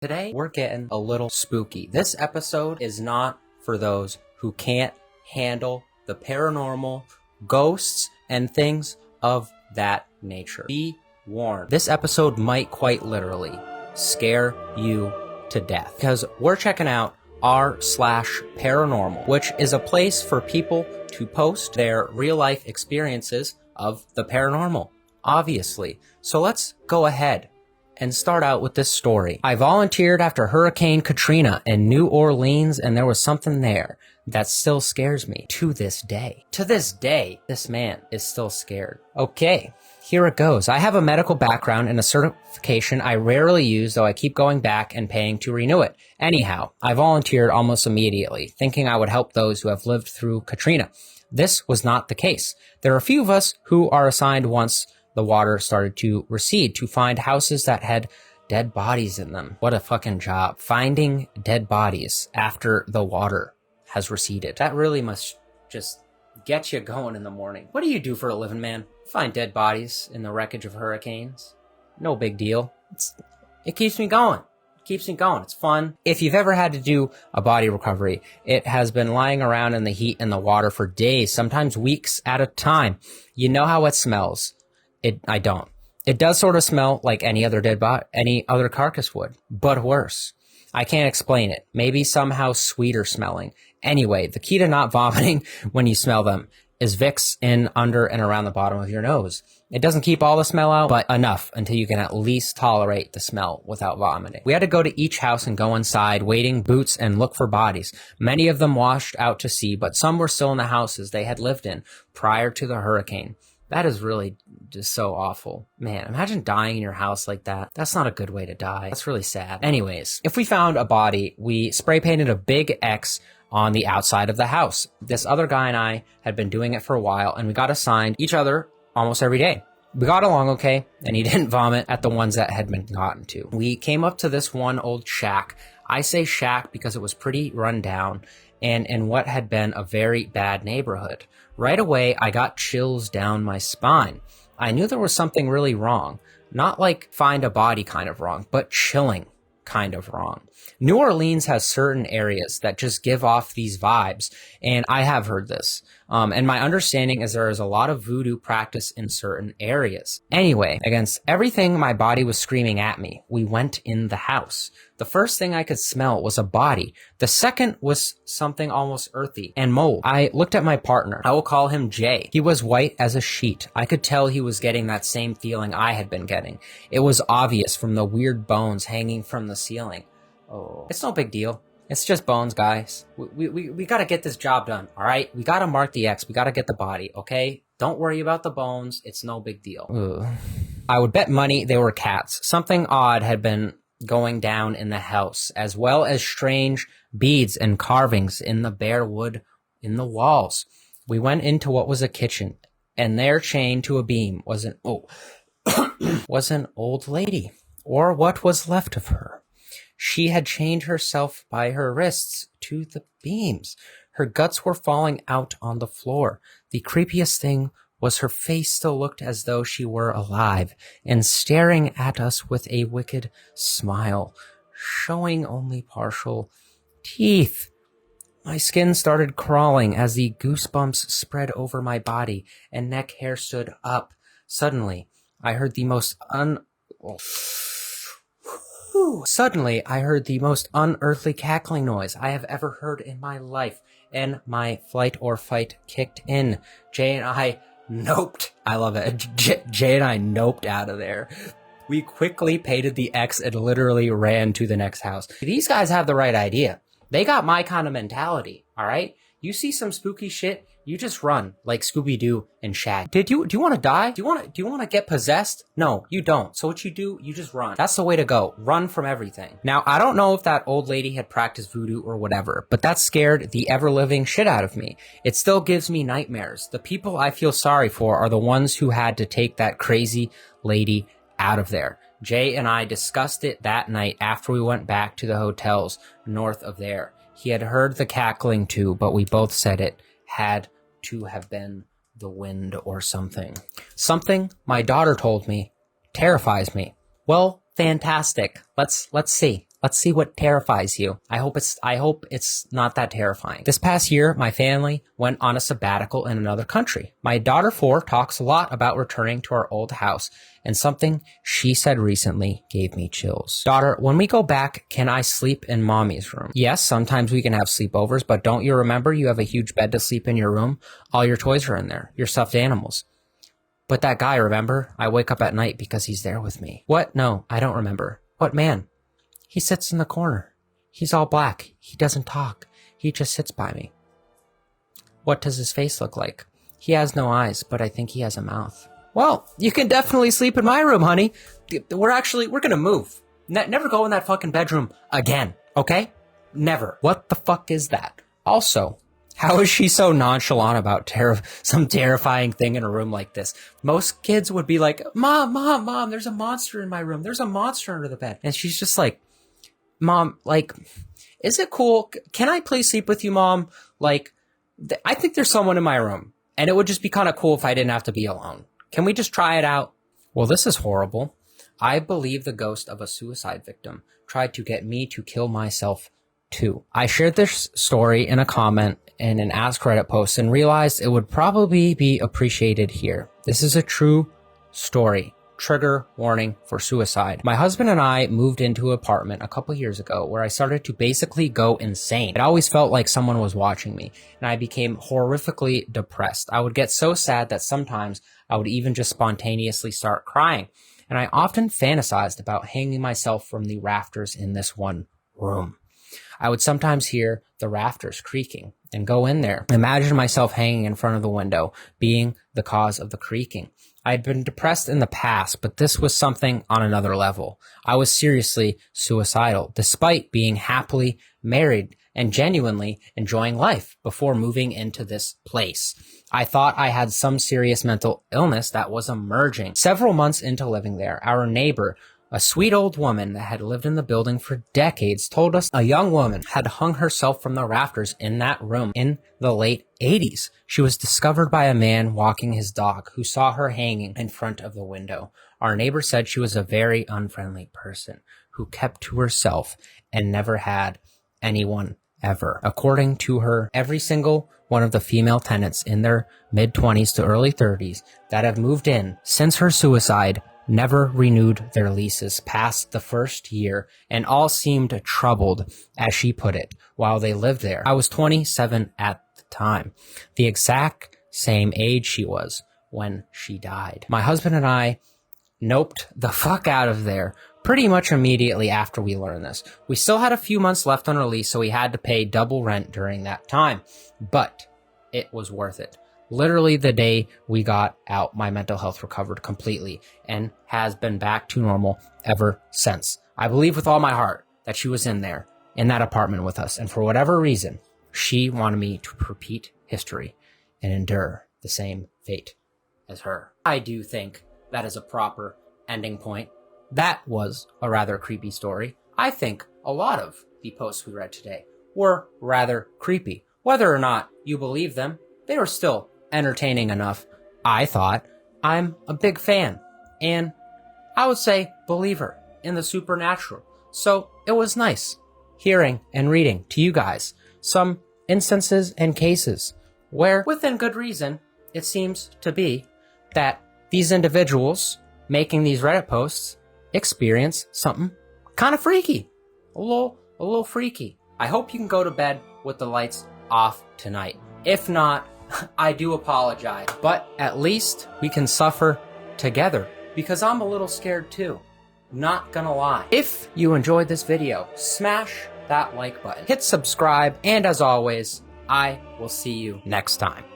Today, we're getting a little spooky. This episode is not for those who can't handle the paranormal, ghosts, and things of that nature. Be warned. This episode might quite literally scare you to death because we're checking out r/paranormal, which is a place for people to post their real-life experiences of the paranormal, obviously. So let's go ahead and start out with this story. I volunteered after Hurricane Katrina in New Orleans, and there was something there that still scares me to this day. To this day, this man is still scared. Okay, here it goes. I have a medical background and a certification I rarely use, though I keep going back and paying to renew it. Anyhow, I volunteered almost immediately, thinking I would help those who have lived through Katrina. This was not the case. There are a few of us who are assigned once the water started to recede to find houses that had dead bodies in them. What a fucking job. Finding dead bodies after the water has receded. That really must just get you going in the morning. What do you do for a living, man? Find dead bodies in the wreckage of hurricanes. No big deal. It keeps me going. Keeps me going. It's fun. If you've ever had to do a body recovery, it has been lying around in the heat and the water for days, sometimes weeks at a time. You know how it smells. I don't. It does sort of smell like any other dead body, any other carcass would, but worse. I can't explain it. Maybe somehow sweeter smelling. Anyway, the key to not vomiting when you smell them is Vicks in, under, and around the bottom of your nose. It doesn't keep all the smell out, but enough until you can at least tolerate the smell without vomiting. We had to go to each house and go inside, wading boots, and look for bodies. Many of them washed out to sea, but some were still in the houses they had lived in prior to the hurricane. That is really just so awful. Man, imagine dying in your house like that. That's not a good way to die. That's really sad. Anyways, if we found a body, we spray painted a big X on the outside of the house. This other guy and I had been doing it for a while, and we got assigned each other almost every day. We got along okay, and he didn't vomit at the ones that had been gotten to. We came up to this one old shack. I say shack because it was pretty run down and in what had been a very bad neighborhood. Right away, I got chills down my spine. I knew there was something really wrong. Not like find a body kind of wrong, but chilling kind of wrong. New Orleans has certain areas that just give off these vibes, and I have heard this. And my understanding is there is a lot of voodoo practice in certain areas. Anyway, against everything my body was screaming at me, we went in the house. The first thing I could smell was a body. The second was something almost earthy and mold. I looked at my partner. I will call him Jay. He was white as a sheet. I could tell he was getting that same feeling I had been getting. It was obvious from the weird bones hanging from the ceiling. Oh, it's no big deal. It's just bones, guys. We gotta get this job done, all right? We gotta mark the X. We gotta get the body, okay? Don't worry about the bones. It's no big deal. Ugh. I would bet money they were cats. Something odd had been going down in the house, as well as strange beads and carvings in the bare wood in the walls. We went into what was a kitchen, and there chained to a beam was an old lady, or what was left of her. She had chained herself by her wrists to the beams. Her guts were falling out on the floor. The creepiest thing was her face still looked as though she were alive and staring at us with a wicked smile, showing only partial teeth. My skin started crawling as the goosebumps spread over my body and neck hair stood up. Suddenly, I heard the most unearthly cackling noise I have ever heard in my life, and my flight or fight kicked in. Jay and I noped. I love it. Jay and I noped out of there. We quickly painted the X and literally ran to the next house. These guys have the right idea. They got my kind of mentality, all right? You see some spooky shit, you just run like Scooby-Doo and Shaggy. Do you want to die? Do you want to get possessed? No, you don't. So what you do, you just run. That's the way to go. Run from everything. Now, I don't know if that old lady had practiced voodoo or whatever, but that scared the ever-living shit out of me. It still gives me nightmares. The people I feel sorry for are the ones who had to take that crazy lady out of there. Jay and I discussed it that night after we went back to the hotels north of there. He had heard the cackling too, but we both said it had to have been the wind or something. Something my daughter told me terrifies me. Well, fantastic. Let's see. Let's see what terrifies you. I hope it's not that terrifying. This past year, my family went on a sabbatical in another country. My daughter 4 talks a lot about returning to our old house, and something she said recently gave me chills. Daughter, when we go back, can I sleep in mommy's room? Yes, sometimes we can have sleepovers, but don't you remember you have a huge bed to sleep in your room? All your toys are in there, your stuffed animals. But that guy, remember? I wake up at night because he's there with me. What? No, I don't remember. What man? He sits in the corner. He's all black. He doesn't talk. He just sits by me. What does his face look like? He has no eyes, but I think he has a mouth. Well, you can definitely sleep in my room, honey. We're gonna move. Never go in that fucking bedroom again, okay? Never. What the fuck is that? Also, how is she so nonchalant about some terrifying thing in a room like this? Most kids would be like, Mom, there's a monster in my room. There's a monster under the bed. And she's just like, Mom, like, is it cool? Can I please sleep with you, Mom? Like, I think there's someone in my room, and it would just be kind of cool if I didn't have to be alone. Can we just try it out? Well, this is horrible. I believe the ghost of a suicide victim tried to get me to kill myself too. I shared this story in a comment in an Ask Reddit post and realized it would probably be appreciated here. This is a true story. Trigger warning for suicide. My husband and I moved into an apartment a couple years ago where I started to basically go insane. It always felt like someone was watching me, and I became horrifically depressed. I would get so sad that sometimes I would even just spontaneously start crying, and I often fantasized about hanging myself from the rafters in this one room. I would sometimes hear the rafters creaking and go in there. Imagine myself hanging in front of the window, being the cause of the creaking. I had been depressed in the past, but this was something on another level. I was seriously suicidal, despite being happily married and genuinely enjoying life before moving into this place. I thought I had some serious mental illness that was emerging. Several months into living there, our neighbor, a sweet old woman that had lived in the building for decades, told us a young woman had hung herself from the rafters in that room in the late 80s. She was discovered by a man walking his dog who saw her hanging in front of the window. Our neighbor said she was a very unfriendly person who kept to herself and never had anyone ever. According to her, every single one of the female tenants in their mid-20s to early 30s that have moved in since her suicide never renewed their leases past the first year, and all seemed troubled, as she put it, while they lived there. I was 27 at the time, the exact same age she was when she died. My husband and I noped the fuck out of there pretty much immediately after we learned this. We still had a few months left on our lease, so we had to pay double rent during that time, but it was worth it. Literally the day we got out, my mental health recovered completely and has been back to normal ever since. I believe with all my heart that she was in there, in that apartment with us, and for whatever reason, she wanted me to repeat history and endure the same fate as her. I do think that is a proper ending point. That was a rather creepy story. I think a lot of the posts we read today were rather creepy. Whether or not you believe them, they were still entertaining enough, I thought. I'm a big fan, and I would say believer in the supernatural. So it was nice hearing and reading to you guys some instances and cases where, within good reason, it seems to be that these individuals making these Reddit posts experience something kind of freaky, a little freaky. I hope you can go to bed with the lights off tonight. If not, I do apologize, but at least we can suffer together, because I'm a little scared too. Not gonna lie. If you enjoyed this video, smash that like button, hit subscribe, and as always, I will see you next time.